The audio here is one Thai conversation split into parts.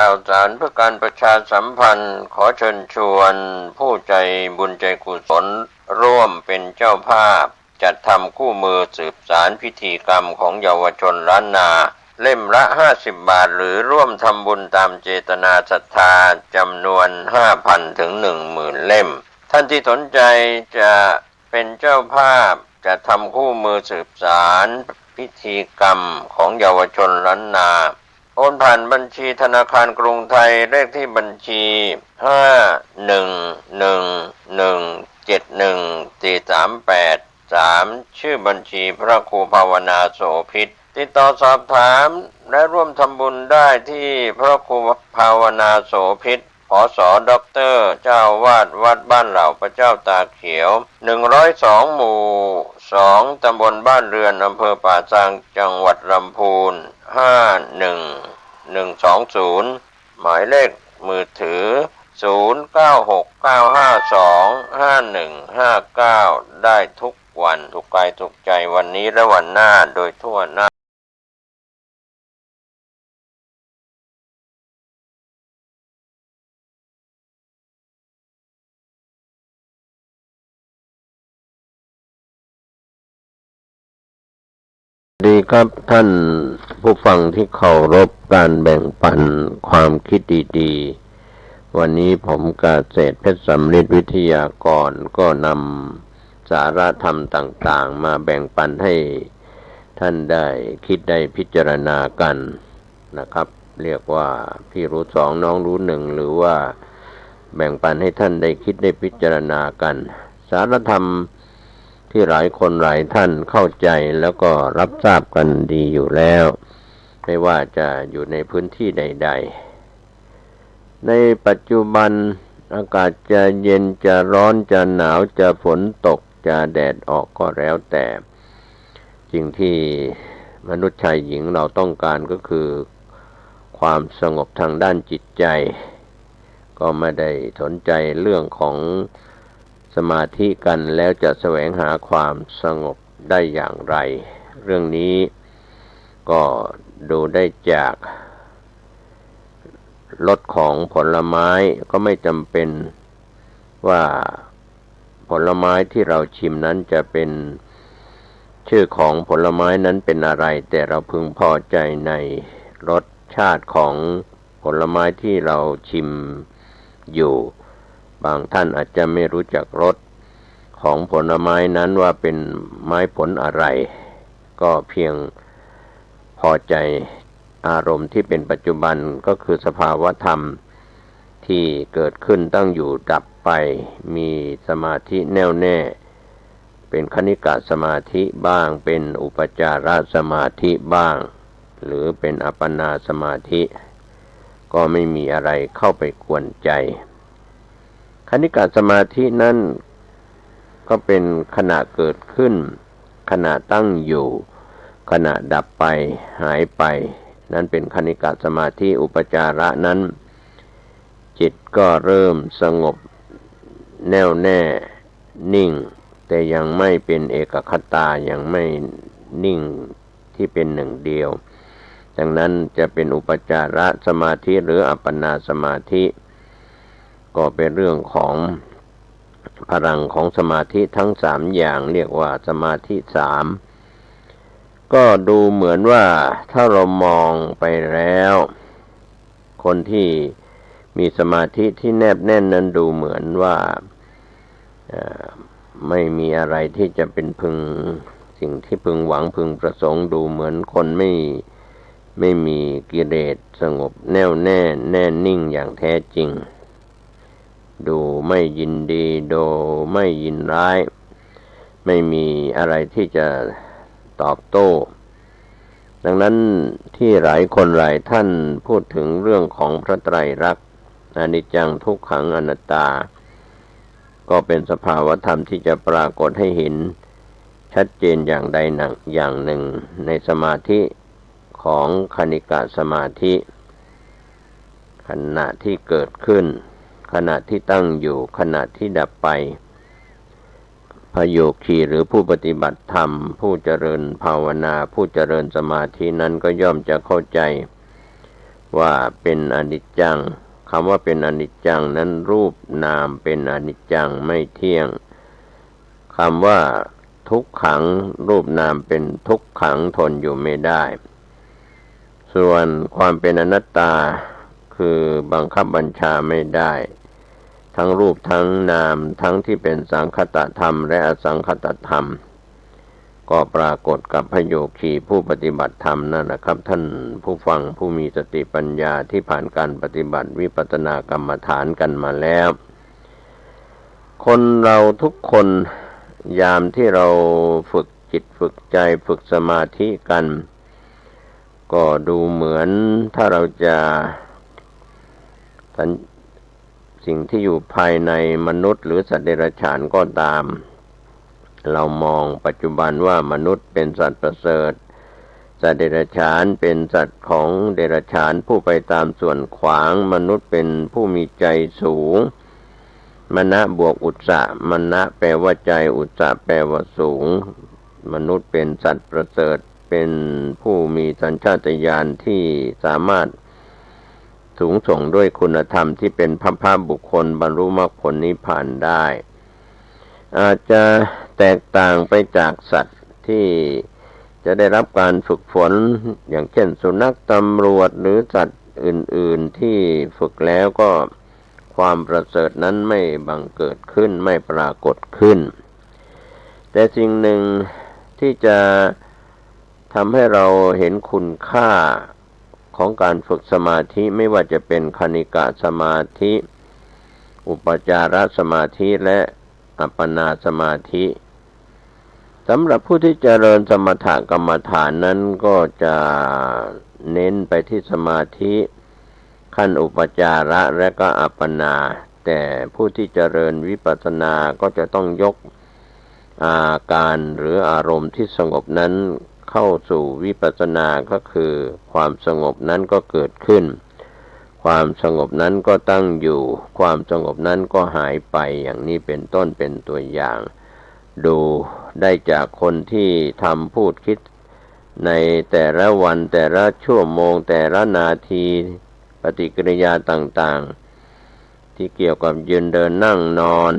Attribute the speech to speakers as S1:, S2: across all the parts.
S1: ข่าวสารเพื่อการประชาสัมพันธ์ขอเชิญชวนผู้ใจบุญใจกุศลร่วมเป็นเจ้าภาพจัดทำคู่มือสืบสารพิธีกรรมของเยาวชนล้านนาเล่มละ50 บาทหรือร่วมทำบุญตามเจตนาศรัทธาจำนวน 5,000 ถึง 10,000 เล่มท่านที่สนใจจะเป็นเจ้าภาพจะทำคู่มือสืบสารพิธีกรรมของเยาวชนล้านนาโอนผ่านบัญชีธนาคารกรุงไทยเลขที่บัญชี511171438ชื่อบัญชีพระครูภาวนาโสภิตติดต่อสอบถามและร่วมทำบุญได้ที่พระครูภาวนาโสภิตผส.ด็อกเตอร์เจ้าวาดวัดบ้านเหล่าพระเจ้าตากเขียว102หมู่2ตำบลบ้านเรือนอำเภอป่าซางจังหวัดลำพูน51120หมายเลขมือถือ0969525159ได้ทุกวันทุกกายทุกใจวันนี้และวันหน้าโดยทั่วหน้าดีครับท่านผู้ฟังที่เคารพการแบ่งปันความคิดดีๆวันนี้ผมเกษตรเพชรสำริดวิทยากรก็นำสาระธรรมต่างๆมาแบ่งปันให้ท่านได้คิดได้พิจารณากันนะครับเรียกว่าพี่รู้สองน้องรู้หนึ่งหรือว่าแบ่งปันให้ท่านได้คิดได้พิจารณากันสาระธรรมที่หลายคนหลายท่านเข้าใจแล้วก็รับทราบกันดีอยู่แล้วไม่ว่าจะอยู่ในพื้นที่ใดๆในปัจจุบันอากาศจะเย็นจะร้อนจะหนาวจะฝนตกจะแดดออกก็แล้วแต่สิ่งที่มนุษย์ชายหญิงเราต้องการก็คือความสงบทางด้านจิตใจก็ไม่ได้สนใจเรื่องของสมาธิกันแล้วจะแสวงหาความสงบได้อย่างไรเรื่องนี้ก็ดูได้จากรสของผลไม้ก็ไม่จำเป็นว่าผลไม้ที่เราชิมนั้นจะเป็นชื่อของผลไม้นั้นเป็นอะไรแต่เราพึงพอใจในรสชาติของผลไม้ที่เราชิมอยู่บางท่านอาจจะไม่รู้จักรสของผลไม้นั้นว่าเป็นไม้ผลอะไรก็เพียงพอใจอารมณ์ที่เป็นปัจจุบันก็คือสภาวธรรมที่เกิดขึ้นตั้งอยู่ดับไปมีสมาธิแน่วแน่เป็นคณิกะสมาธิบ้างเป็นอุปจารสมาธิบ้างหรือเป็นอัปปนาสมาธิก็ไม่มีอะไรเข้าไปกวนใจคณิกะสมาธินั้นก็เป็นขณะเกิดขึ้นขณะตั้งอยู่ขณะดับไปหายไปนั้นเป็นคณิกะสมาธิอุปจาระนั้นจิตก็เริ่มสงบแน่วแน่นิ่งแต่ยังไม่เป็นเอกคตายังไม่นิ่งที่เป็นหนึ่งเดียวดังนั้นจะเป็นอุปจารสมาธิหรืออัปปนาสมาธิก็เป็นเรื่องของพลังของสมาธิทั้งสามอย่างเรียกว่าสมาธิสามก็ดูเหมือนว่าถ้าเรามองไปแล้วคนที่มีสมาธิที่แนบแน่นนั้นดูเหมือนว่าไม่มีอะไรที่จะเป็นสิ่งที่พึงหวังพึงประสงค์ดูเหมือนคนไม่มีกิเลสสงบแน่วแน่แน่นิ่งอย่างแท้จริงดูไม่ยินดีดูไม่ยินร้ายไม่มีอะไรที่จะตอบโต้ดังนั้นที่หลายคนหลายท่านพูดถึงเรื่องของพระไตรลักษณ์อนิจจังทุกขังอนัตตาก็เป็นสภาวธรรมที่จะปรากฏให้เห็นชัดเจนอย่างใดอย่างหนึ่งในสมาธิของคณิกะสมาธิขณะที่เกิดขึ้นขณะที่ตั้งอยู่ขณะที่ดับไปพระโยคีหรือผู้ปฏิบัติธรรมผู้เจริญภาวนาผู้เจริญสมาธินั้นก็ย่อมจะเข้าใจ ว่าเป็นอนิจจังคำว่าเป็นอนิจจังนั้นรูปนามเป็นอนิจจังไม่เที่ยงคำว่าทุกขังรูปนามเป็นทุกขังทนอยู่ไม่ได้ส่วนความเป็นอนัตตาคือบังคับบัญชาไม่ได้ทั้งรูปทั้งนามทั้งที่เป็นสังคตธรรมและอสังคตธรรมก็ปรากฏกับพระโยคีผู้ปฏิบัติธรรมนั่นนะครับท่านผู้ฟังผู้มีสติปัญญาที่ผ่านการปฏิบัติวิปัสสนากรรมฐานกันมาแล้วคนเราทุกคนยามที่เราฝึกจิตฝึกใจฝึกสมาธิกันก็ดูเหมือนถ้าเราจะสิ่งที่อยู่ภายในมนุษย์หรือสัตว์เดรัจฉานก็ตามเรามองปัจจุบันว่ามนุษย์เป็นสัตว์ประเสริฐสัตว์เดรัจฉานเป็นสัตว์ของเดรัจฉานผู้ไปตามส่วนขวางมนุษย์เป็นผู้มีใจสูงมนะบวกอุตสะมนะแปลว่าใจอุตสะแปลว่าสูงมนุษย์เป็นสัตว์ประเสริฐเป็นผู้มีสัญชาตญาณที่สามารถสูงส่งด้วยคุณธรรมที่เป็นพระบุคคลบรรลุมรรคผลนิพพานได้อาจจะแตกต่างไปจากสัตว์ที่จะได้รับการฝึกฝนอย่างเช่นสุนัขตำรวจหรือสัตว์อื่นๆที่ฝึกแล้วก็ความประเสริฐนั้นไม่บังเกิดขึ้นไม่ปรากฏขึ้นแต่สิ่งหนึ่งที่จะทำให้เราเห็นคุณค่าของการฝึกสมาธิไม่ว่าจะเป็นคณิกะสมาธิอุปจารสมาธิและอัปปนาสมาธิสำหรับผู้ที่เจริญสมถกรรมฐานนั้นก็จะเน้นไปที่สมาธิขั้นอุปจาระและก็อัปปนาแต่ผู้ที่เจริญวิปัสสนาก็จะต้องยกอาการหรืออารมณ์ที่สงบนั้นเข้าสู่วิปัสสนาก็คือความสงบนั้นก็เกิดขึ้นความสงบนั้นก็ตั้งอยู่ความสงบนั้นก็หายไปอย่างนี้เป็นต้นเป็นตัวอย่างดูได้จากคนที่ทำพูดคิดในแต่ละวันแต่ละชั่วโมงแต่ละนาทีปฏิกิริยาต่างๆที่เกี่ยวกับยืนเดินนั่งนอน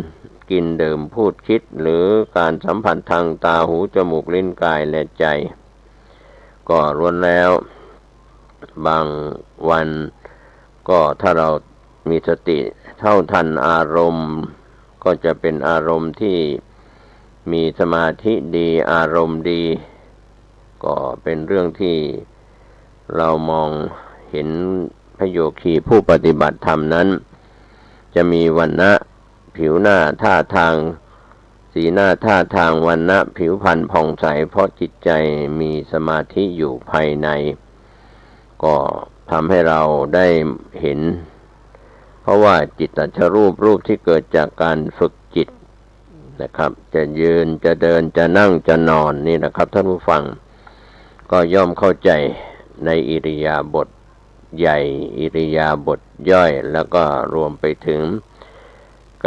S1: กินดื่มพูดคิดหรือการสัมผัสทางตาหูจมูกลิ้นกายและใจก็ล้วนแล้วบางวันก็ถ้าเรามีสติเท่าทันอารมณ์ก็จะเป็นอารมณ์ที่มีสมาธิดีอารมณ์ดีก็เป็นเรื่องที่เรามองเห็นพระโยคีผู้ปฏิบัติธรรมนั้นจะมีวรรณะผิวหน้าท่าทางสีหน้าท่าทางวรรณะผิวพรรณผ่องใสเพราะจิตใจมีสมาธิอยู่ภายในก็ทำให้เราได้เห็นเพราะว่าจิตตชรูปที่เกิดจากการฝึกจิตนะครับจะยืนจะเดินจะนั่งจะนอนนี่นะครับท่านผู้ฟังก็ย่อมเข้าใจในอิริยาบถใหญ่อิริยาบถย่อยแล้วก็รวมไปถึง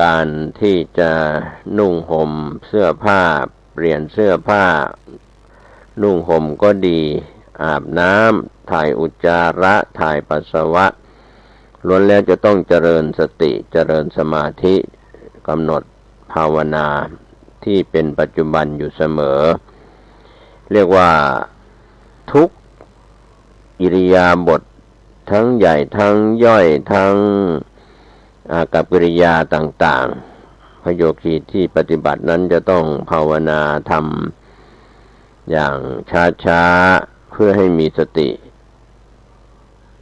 S1: การที่จะนุ่งห่มเสื้อผ้าเปลี่ยนเสื้อผ้านุ่งห่มก็ดีอาบน้ำถ่ายอุจจาระถ่ายปัสสาวะล้วนแล้วจะต้องเจริญสติเจริญสมาธิกำหนดภาวนาที่เป็นปัจจุบันอยู่เสมอเรียกว่าทุกอิริยาบถทั้งใหญ่ทั้งย่อยทั้งอากัปกิริยาต่างๆพระโยคีที่ปฏิบัตินั้นจะต้องภาวนาทำอย่างช้าๆเพื่อให้มีสติ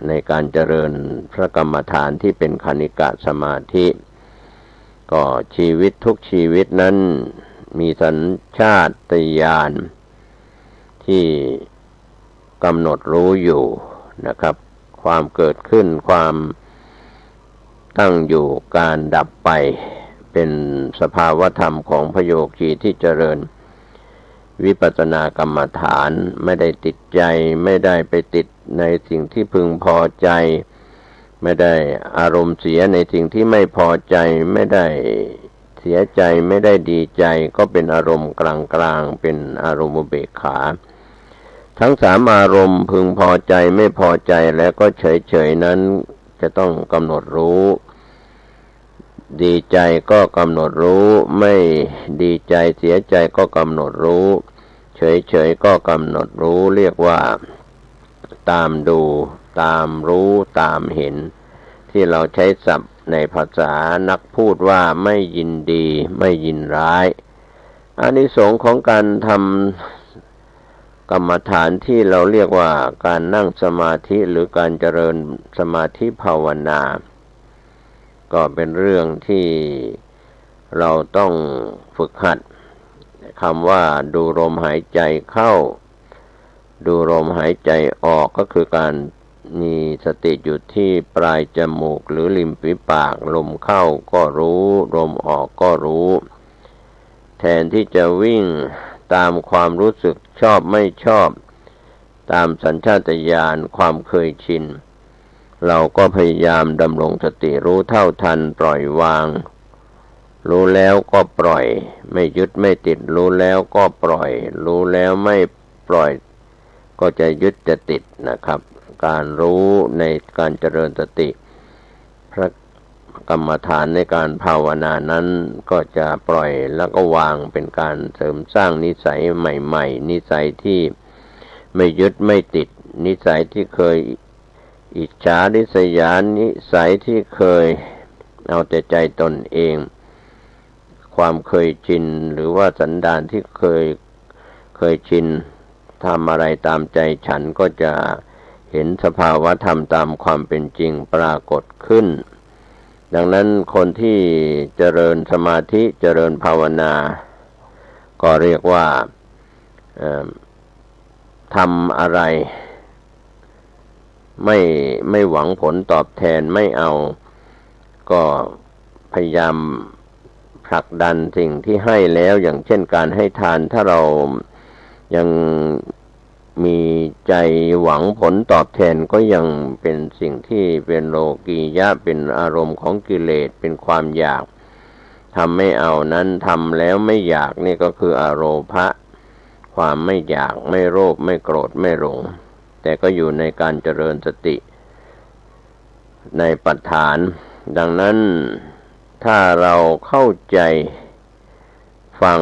S1: ในการเจริญพระกรรมฐานที่เป็นคณิกะสมาธิก็ชีวิตทุกชีวิตนั้นมีสัญชาตญาณที่กำหนดรู้อยู่นะครับความเกิดขึ้นความตั้งอยู่การดับไปเป็นสภาวธรรมของพระโยคีที่เจริญวิปัสสนากรรมฐานไม่ได้ติดใจไม่ได้ไปติดในสิ่งที่พึงพอใจไม่ได้อารมณ์เสียในสิ่งที่ไม่พอใจไม่ได้เสียใจไม่ได้ดีใจก็เป็นอารมณ์กลางๆเป็นอารมณ์อุเบกขา ทั้งสามอารมณ์พึงพอใจไม่พอใจแล้วก็เฉยๆนั้นจะต้องกำหนดรู้ดีใจก็กำหนดรู้ไม่ดีใจเสียใจก็กำหนดรู้เฉยๆก็กำหนดรู้เรียกว่าตามดูตามรู้ตามเห็นที่เราใช้ศัพท์ในภาษานักพูดว่าไม่ยินดีไม่ยินร้ายอานิสงส์ของการทำกรรมฐานที่เราเรียกว่าการนั่งสมาธิหรือการเจริญสมาธิภาวนาก็เป็นเรื่องที่เราต้องฝึกหัดคำว่าดูลมหายใจเข้าดูลมหายใจออกก็คือการมีสติอยู่ที่ปลายจมูกหรือริมฝีปากลมเข้าก็รู้ลมออกก็รู้แทนที่จะวิ่งตามความรู้สึกชอบไม่ชอบตามสัญชาตญาณความเคยชินเราก็พยายามดำรงสติรู้เท่าทันปล่อยวางรู้แล้วก็ปล่อยไม่ยึดไม่ติดรู้แล้วก็ปล่อยรู้แล้วไม่ปล่อยก็จะยึดจะติดนะครับการรู้ในการเจริญสติพระกรรมฐานในการภาวนานั้นก็จะปล่อยแล้วก็วางเป็นการเสริมสร้างนิสัยใหม่ๆนิสัยที่ไม่ยึดไม่ติดนิสัยที่เคยอิจฉาริษยานิสัยที่เคยเอาแต่ใจตนเองความเคยชินหรือว่าสันดานที่เคยชินทำอะไรตามใจฉันก็จะเห็นสภาวะธรรมตามความเป็นจริงปรากฏขึ้นดังนั้นคนที่เจริญสมาธิเจริญภาวนาก็เรียกว่าทำอะไรไม่หวังผลตอบแทนไม่เอาก็พยายามผลักดันสิ่งที่ให้แล้วอย่างเช่นการให้ทานถ้าเรายังมีใจหวังผลตอบแทนก็ยังเป็นสิ่งที่เป็นโลกียะเป็นอารมณ์ของกิเลสเป็นความอยากทำไม่เอานั้นทำแล้วไม่อยากนี่ก็คืออโลภะความไม่อยากไม่โลภไม่โกรธไม่หลงแต่ก็อยู่ในการเจริญสติในปัฏฐานดังนั้นถ้าเราเข้าใจฟัง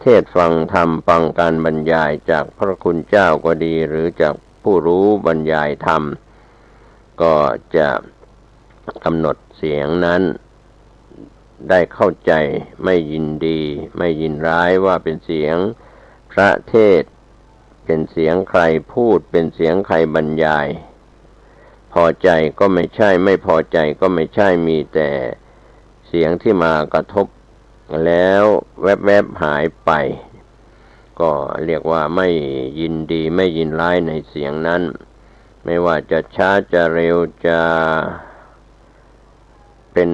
S1: เทศฟังธรรมฟังการบรรยายจากพระคุณเจ้าก็ดีหรือจากผู้รู้บรรยายธรรมก็จะกำหนดเสียงนั้นได้เข้าใจไม่ยินดีไม่ยินร้ายว่าเป็นเสียงพระเทศเป็นเสียงใครพูดเป็นเสียงใครบรรยายพอใจก็ไม่ใช่ไม่พอใจก็ไม่ใช่มีแต่เสียงที่มากระทบแล้วแวบๆหายไปก็เรียกว่าไม่ยินดีไม่ยินร้ายในเสียงนั้นไม่ว่าจะช้าจะเร็วจะเป็น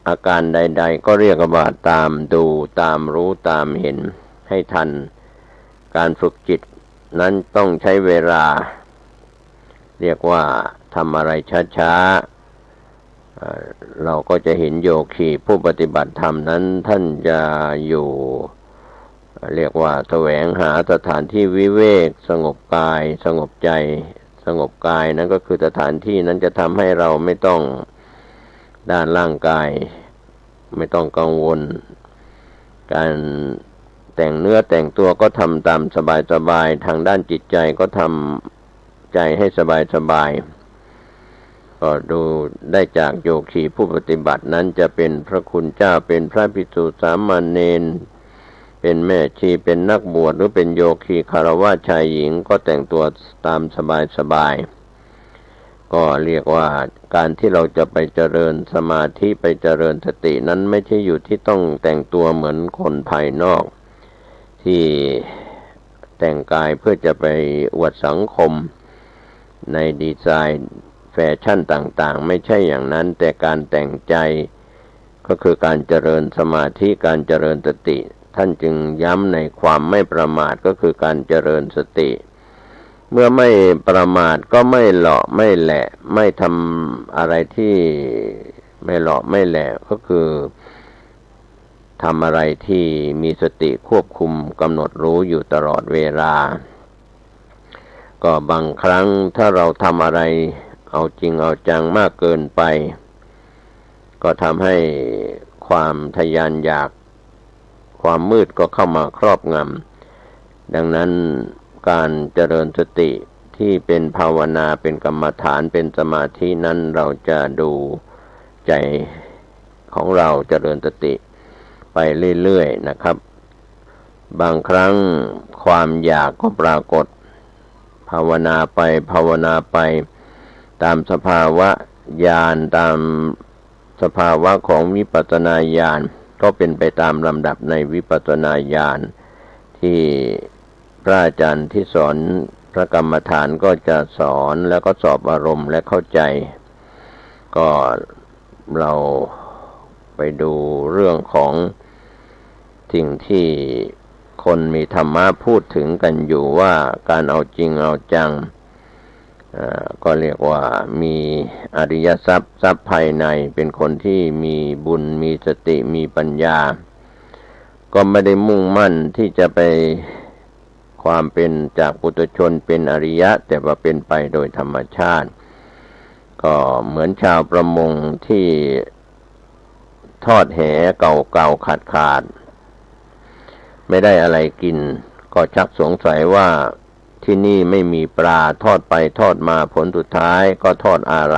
S1: อาการใดๆก็เรียกว่าตามดูตามรู้ตามเห็นให้ทันการฝึกจิตนั้นต้องใช้เวลาเรียกว่าทำอะไรช้าๆเราก็จะเห็นโยคีผู้ปฏิบัติธรรมนั้นท่านจะอยู่เรียกว่าแสวงหาสถานที่วิเวกสงบกายสงบใจสงบกายนั้นก็คือสถานที่นั้นจะทำให้เราไม่ต้องด้านร่างกายไม่ต้องกังวลการแต่งเนื้อแต่งตัวก็ทำตามสบายๆทางด้านจิตใจก็ทำใจให้สบายๆก็ดูได้จากโยคีผู้ปฏิบัตินั้นจะเป็นพระคุณเจ้าเป็นพระภิกษุสามเณรเป็นแม่ชีเป็นนักบวชหรือเป็นโยคีคฤหัสถ์ชายหญิงก็แต่งตัวตามสบายๆก็เรียกว่าการที่เราจะไปเจริญสมาธิไปเจริญสตินั้นไม่ใช่อยู่ที่ต้องแต่งตัวเหมือนคนภายนอกที่แต่งกายเพื่อจะไปอวดสังคมในดีไซน์แฟชั่นต่างๆไม่ใช่อย่างนั้นแต่การแต่งใจก็คือการเจริญสมาธิการเจริญสติท่านจึงย้ำในความไม่ประมาทก็คือการเจริญสติเมื่อไม่ประมาทก็ไม่เหลาะไม่แหละไม่ทำอะไรที่ไม่เหลาะไม่แหละก็คือทำอะไรที่มีสติควบคุมกำหนดรู้อยู่ตลอดเวลา ก็บางครั้งถ้าเราทำอะไรเอาจริงเอาจังมากเกินไปก็ทำให้ความทะยานอยากความมืดก็เข้ามาครอบงำดังนั้นการเจริญสติที่เป็นภาวนาเป็นกรรมฐานเป็นสมาธินั้นเราจะดูใจของเราเจริญสติไปเรื่อยๆนะครับบางครั้งความอยากก็ปรากฏภาวนาไปตามสภาวะญาณตามสภาวะของวิปัสสนาญาณก็เป็นไปตามลำดับในวิปัสสนาญาณที่พระอาจารย์ที่สอนพระกรรมฐานก็จะสอนแล้วก็สอบอารมณ์และเข้าใจก็เราไปดูเรื่องของสิ่งที่คนมีธรรมะพูดถึงกันอยู่ว่าการเอาจริงเอาจังก็เรียกว่ามีอริยทรัพย์ภายในเป็นคนที่มีบุญมีสติมีปัญญาก็ไม่ได้มุ่งมั่นที่จะไปความเป็นจากปุถุชนเป็นอริยะแต่ว่าเป็นไปโดยธรรมชาติก็เหมือนชาวประมงที่ทอดแหเก่าๆขาดไม่ได้อะไรกินก็ชักสงสัยว่าที่นี่ไม่มีปลาทอดไปทอดมาผลสุดท้ายก็ทอดอะไร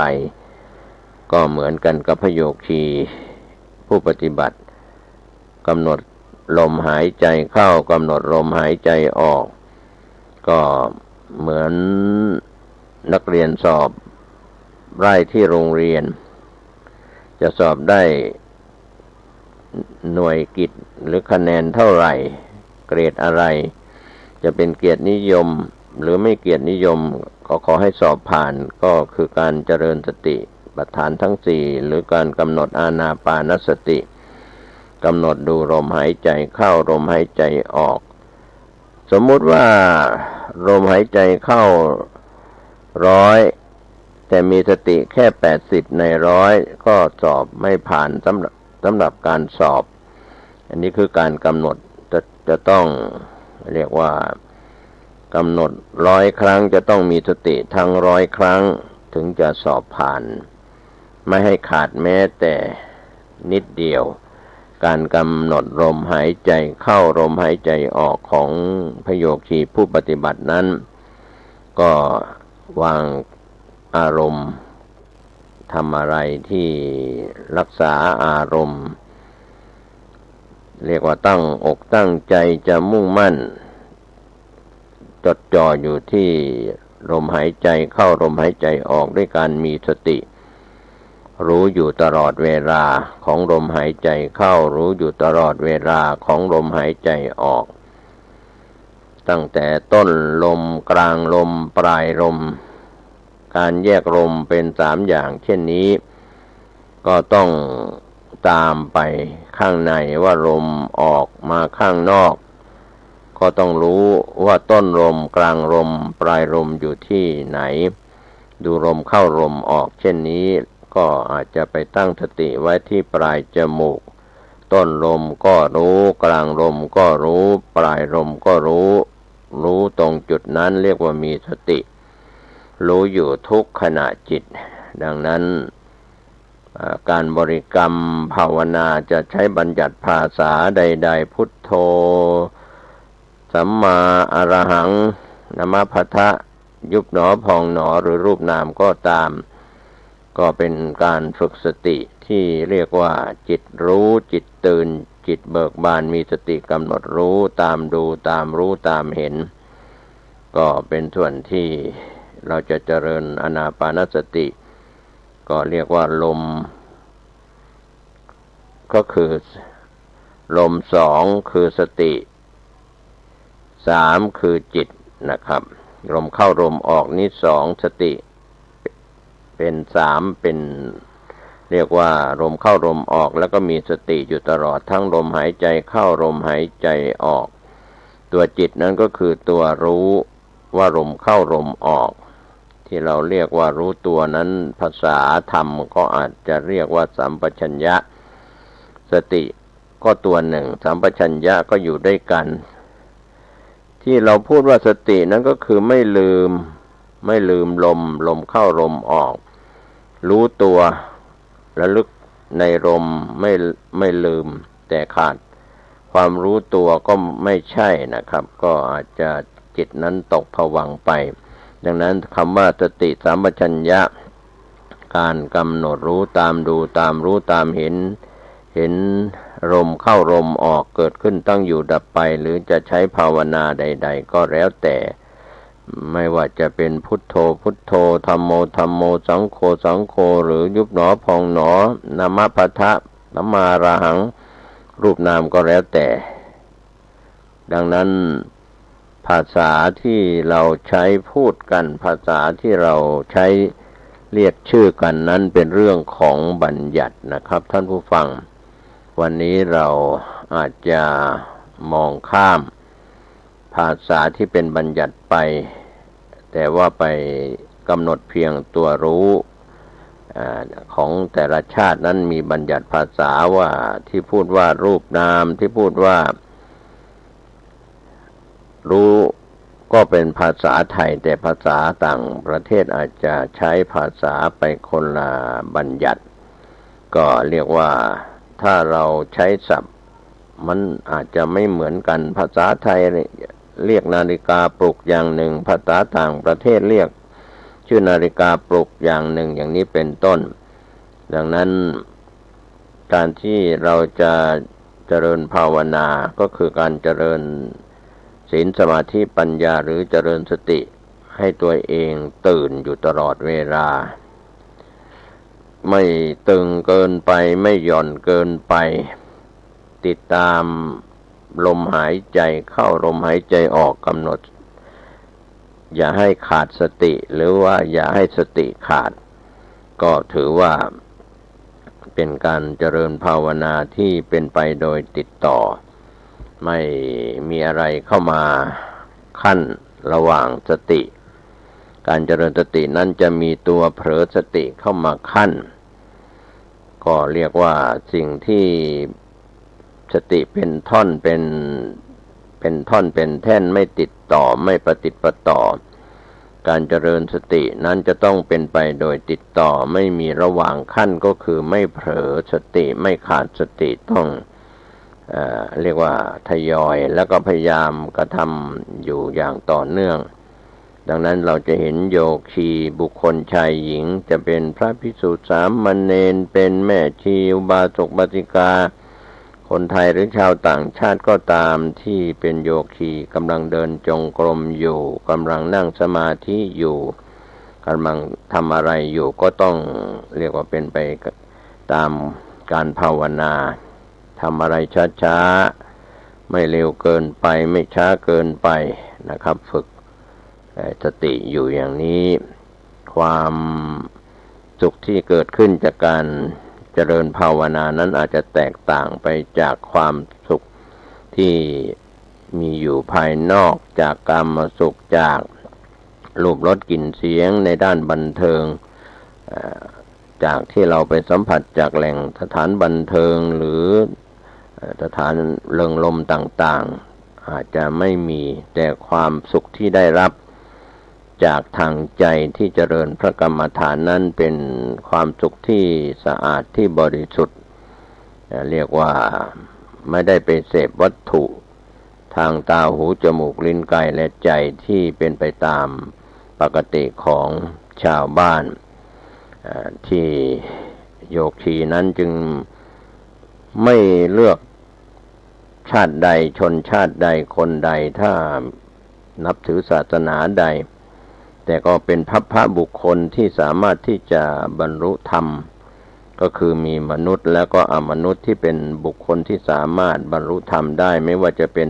S1: ก็เหมือนกันกับพระโยคีผู้ปฏิบัติกำหนดลมหายใจเข้ากำหนดลมหายใจออกก็เหมือนนักเรียนสอบไร่ที่โรงเรียนจะสอบได้หน่วยกิตหรือคะแนนเท่าไหร่เกรดอะไรจะเป็นเกียรตินิยมหรือไม่เกียรตินิยมก็ขอให้สอบผ่านก็คือการเจริญสติปัฏฐานทั้งสี่หรือการกำหนดอานาปานสติกำหนดดูลมหายใจเข้าลมหายใจออกสมมุติว่าลมหายใจเข้า100แต่มีสติแค่80ใน100ก็สอบไม่ผ่านสำหรับการสอบอันนี้คือการกำหนดจะต้องเรียกว่ากำหนด100ครั้งจะต้องมีสติทั้ง100ครั้งถึงจะสอบผ่านไม่ให้ขาดแม้แต่นิดเดียวการกำหนดลมหายใจเข้าลมหายใจออกของพระโยคีผู้ปฏิบัตินั้นก็วางอารมณ์ทำอะไรที่รักษาอารมณ์เรียกว่าตั้งอกตั้งใจจะมุ่งมั่นจดจ่ออยู่ที่ลมหายใจเข้าลมหายใจออกด้วยการมีสติรู้อยู่ตลอดเวลาของลมหายใจเข้ารู้อยู่ตลอดเวลาของลมหายใจออกตั้งแต่ต้นลมกลางลมปลายลมการแยกลมเป็น3อย่างเช่นนี้ก็ต้องตามไปข้างในว่าลมออกมาข้างนอกก็ต้องรู้ว่าต้นลมกลางลมปลายลมอยู่ที่ไหนดูลมเข้าลมออกเช่นนี้ก็อาจจะไปตั้งสติไว้ที่ปลายจมูกต้นลมก็รู้กลางลมก็รู้ปลายลมก็รู้ตรงจุดนั้นเรียกว่ามีสติรู้อยู่ทุกขณะจิตดังนั้นการบริกรรมภาวนาจะใช้บัญญัติภาษาใดๆพุทโธสัมมาอรหังนะมะพะทะยุบหนอพองหนอหรือรูปนามก็ตามก็เป็นการฝึกสติที่เรียกว่าจิตรู้จิตตื่นจิตเบิกบานมีสติกำหนดรู้ตามดูตามรู้ตามเห็นก็เป็นส่วนที่เราจะเจริญอานาปานสติก็เรียกว่าลมก็คือลม2คือสติ3คือจิตนะครับลมเข้าลมออกนี่2สติเป็น3เป็นเรียกว่าลมเข้าลมออกแล้วก็มีสติอยู่ตลอดทั้งลมหายใจเข้าลมหายใจออกตัวจิตนั้นก็คือตัวรู้ว่าลมเข้าลมออกที่เราเรียกว่ารู้ตัวนั้นภาษาธรรมก็อาจจะเรียกว่าสัมปชัญญะสติก็ตัวหนึ่งสัมปชัญญะก็อยู่ด้วยกัน ที่เราพูดว่าสตินั้นก็คือไม่ลืมลมเข้าลมออกรู้ตัวระลึกในลมไม่ลืมแต่ขาดความรู้ตัวก็ไม่ใช่นะครับ ก็อาจจะจิตนั้นตกผวังค์ไปดังนั้นคำว่าสติสัมปชัญญะการกำหนดรู้ตามดูตามรู้ตามเห็นลมเข้าลมออกเกิดขึ้นตั้งอยู่ดับไปหรือจะใช้ภาวนาใดๆก็แล้วแต่ไม่ว่าจะเป็นพุทโธพุทโธธัมโมธัมโมสังโฆสังโฆหรือยุบหนอพองหนอนะมะปะทะสัมมาอรหังรูปนามก็แล้วแต่ดังนั้นภาษาที่เราใช้พูดกันภาษาที่เราใช้เรียกชื่อกันนั้นเป็นเรื่องของบัญญัตินะครับท่านผู้ฟังวันนี้เราอาจจะมองข้ามภาษาที่เป็นบัญญัติไปแต่ว่าไปกำหนดเพียงตัวรู้ของแต่ละชาตินั้นมีบัญญัติภาษาว่าที่พูดว่ารูปนามที่พูดว่ารู้ก็เป็นภาษาไทยแต่ภาษาต่างประเทศอาจจะใช้ภาษาไปคนละบัญญัติก็เรียกว่าถ้าเราใช้ศัพท์มันอาจจะไม่เหมือนกันภาษาไทยเรียกนาฬิกาปลุกอย่างหนึ่งภาษาต่างประเทศเรียกชื่อนาฬิกาปลุกอย่างหนึ่งอย่างนี้เป็นต้นดังนั้นการที่เราจะเจริญภาวนาก็คือการเจริญศีลสมาธิปัญญาหรือเจริญสติให้ตัวเองตื่นอยู่ตลอดเวลาไม่ตึงเกินไปไม่หย่อนเกินไปติดตามลมหายใจเข้าลมหายใจออกกำหนดอย่าให้ขาดสติหรือว่าอย่าให้สติขาดก็ถือว่าเป็นการเจริญภาวนาที่เป็นไปโดยติดต่อไม่มีอะไรเข้ามาขั้นระหว่างสติการเจริญสตินั้นจะมีตัวเผลอสติเข้ามาขั้นก็เรียกว่าสิ่งที่สติเป็นท่อนเป็นท่อนเป็นแท่นไม่ติดต่อไม่ประติดประต่อการเจริญสตินั้นจะต้องเป็นไปโดยติดต่อไม่มีระหว่างขั้นก็คือไม่เผลอสติไม่ขาดสติต้องเรียกว่าทยอยแล้วก็พยายามกระทำอยู่อย่างต่อเนื่องดังนั้นเราจะเห็นโยคีบุคคลชายหญิงจะเป็นพระภิกษุสามเณรเป็นแม่ชีอุบาสกอุบาสิกาคนไทยหรือชาวต่างชาติก็ตามที่เป็นโยคีกำลังเดินจงกรมอยู่กำลังนั่งสมาธิอยู่กำลังทำอะไรอยู่ก็ต้องเรียกว่าเป็นไปตามการภาวนาทำอะไรช้าๆไม่เร็วเกินไปไม่ช้าเกินไปนะครับฝึกสติอยู่อย่างนี้ความสุขที่เกิดขึ้นจากการเจริญภาวนานั้นอาจจะแตกต่างไปจากความสุขที่มีอยู่ภายนอกจากกามสุขจากรูปรสกลิ่นเสียงในด้านบันเทิงจากที่เราไปสัมผัสจากแหล่งสถานบันเทิงหรือสถานเริงรมย์ต่างๆอาจจะไม่มีแต่ความสุขที่ได้รับจากทางใจที่เจริญพระกรรมฐานนั้นเป็นความสุขที่สะอาดที่บริสุทธิ์เรียกว่าไม่ได้ไปเสพวัตถุทางตาหูจมูกลิ้นกายและใจที่เป็นไปตามปกติของชาวบ้านที่โยคีนั้นจึงไม่เลือกชาติใดชนชาติใดคนใดถ้านับถือศาสนาใดแต่ก็เป็นพระบุคคลที่สามารถที่จะบรรลุธรรมก็คือมีมนุษย์แล้วก็อมนุษย์ที่เป็นบุคคลที่สามารถบรรลุธรรมได้ไม่ว่าจะเป็น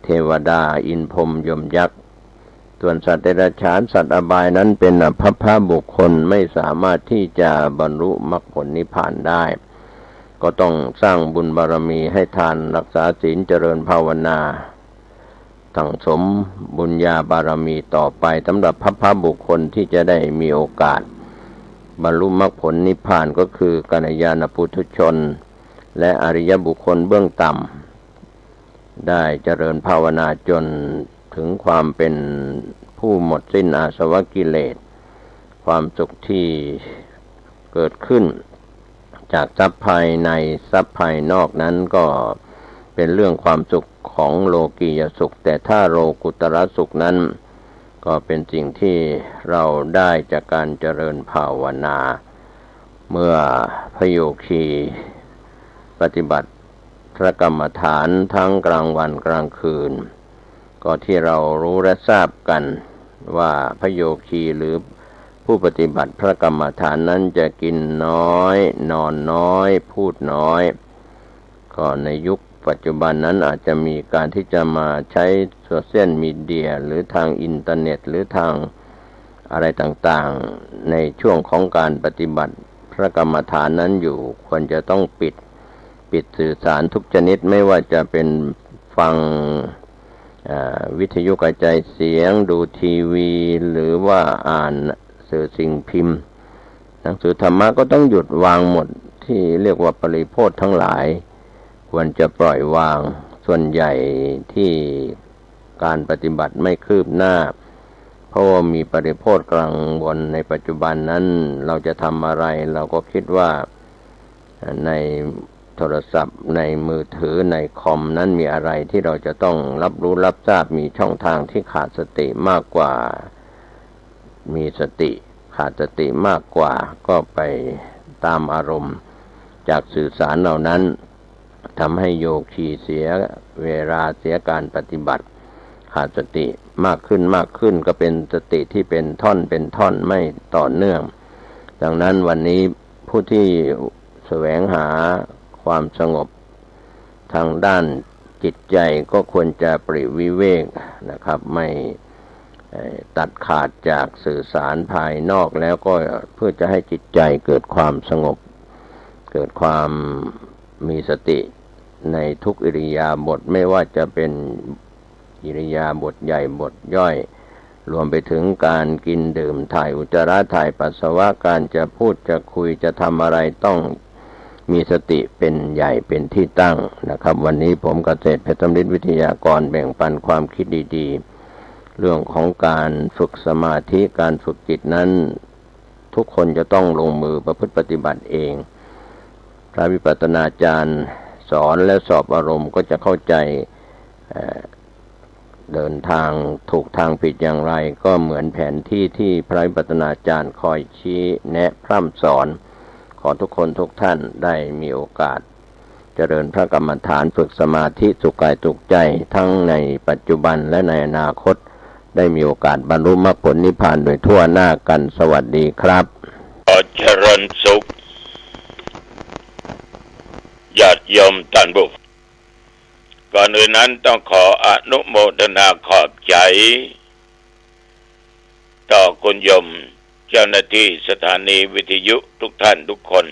S1: เทวดาอินทร์พรหมยมยักษ์ส่วนสัตว์เดรัจฉานสัตว์อบายนั้นเป็นพระบุคคลไม่สามารถที่จะบรรลุมรรคผลนิพพานได้ก็ต้องสร้างบุญบารมีให้ทานรักษาศีลเจริญภาวนาสั่งสมบุญญาบารมีต่อไปสำหรับพระบุคคลที่จะได้มีโอกาสบรรลุมรรคผลนิพพานก็คือกัลยาณปุถุชนและอริยบุคคลเบื้องต่ำได้เจริญภาวนาจน ถึงความเป็นผู้หมดสิ้นอาสวะกิเลสความสุขที่เกิดขึ้นจากทรัพย์ภายในทรัพย์ภายนอกนั้นก็เป็นเรื่องความสุขของโลกียสุขแต่ถ้าโลกุตระสุขนั้นก็เป็นสิ่งที่เราได้จากการเจริญภาวนาเมื่อพระโยคีปฏิบัติพระกรรมฐานทั้งกลางวันกลางคืนก็ที่เรารู้และทราบกันว่าพระโยคีหรือผู้ปฏิบัติพระกรรมฐานนั้นจะกินน้อยนอนน้อยพูดน้อยก็ในยุคปัจจุบันนั้นอาจจะมีการที่จะมาใช้โซเชียลมีเดียหรือทางอินเทอร์เน็ตหรือทางอะไรต่างๆในช่วงของการปฏิบัติพระกรรมฐานนั้นอยู่ควรจะต้องปิดสื่อสารทุกชนิดไม่ว่าจะเป็นฟังวิทยุกระจายเสียงดูทีวีหรือว่าอ่านสื่อสิ่งพิมพ์หนังสือธรรมะก็ต้องหยุดวางหมดที่เรียกว่าปริโภททั้งหลายควรจะปล่อยวางส่วนใหญ่ที่การปฏิบัติไม่คืบหน้าเพราะว่ามีปริโภทกลางวนในปัจจุบันนั้นเราจะทำอะไรเราก็คิดว่าในโทรศัพท์ในมือถือในคอมนั้นมีอะไรที่เราจะต้องรับรู้รับทราบมีช่องทางที่ขาดสติมากกว่ามีสติขาดสติมากกว่าก็ไปตามอารมณ์จากสื่อสารเหล่านั้นทำให้โยคีเสียเวลาเสียการปฏิบัติขาดสติมากขึ้นก็เป็นสติที่เป็นท่อนไม่ต่อเนื่องดังนั้นวันนี้ผู้ที่แสวงหาความสงบทางด้านจิตใจก็ควรจะปริวิเวกนะครับไม่ตัดขาดจากสื่อสารภายนอกแล้วก็เพื่อจะให้จิตใจเกิดความสงบเกิดความมีสติในทุกอิริยาบถไม่ว่าจะเป็นอิริยาบถใหญ่บทย่อยรวมไปถึงการกินดื่มถ่ายอุจจาระถ่ายปัสสาวะการจะพูดจะคุยจะทำอะไรต้องมีสติเป็นใหญ่เป็นที่ตั้งนะครับวันนี้ผมเกษตรเพชรสำริดวิทยากรแบ่งปันความคิดดีๆเรื่องของการฝึกสมาธิการฝึกจิตนั้นทุกคนจะต้องลงมือประพฤติปฏิบัติเองพระวิปัสสนาจารย์สอนและสอบอารมณ์ก็จะเข้าใจเดินทางถูกทางผิดอย่างไรก็เหมือนแผนที่ที่พระวิปัสสนาจารย์คอยชี้แนะพร่ำสอนขอทุกคนทุกท่านได้มีโอกาสเจริญพระกรรมฐานฝึกสมาธิสุขกายสุขใจทั้งในปัจจุบันและในอนาคตได้มีโอกาสบรรลุมรรคผลนิพพานโดยทั่วหน้ากันสวัสดีครับ
S2: ขอเจริญสุขญาติโยมท่านผู้ก่อนอื่นนั้นต้องขออนุโมทนาขอบใจต่อคุณโยมเจ้าหน้าที่สถานีวิทยุทุกท่านทุกคน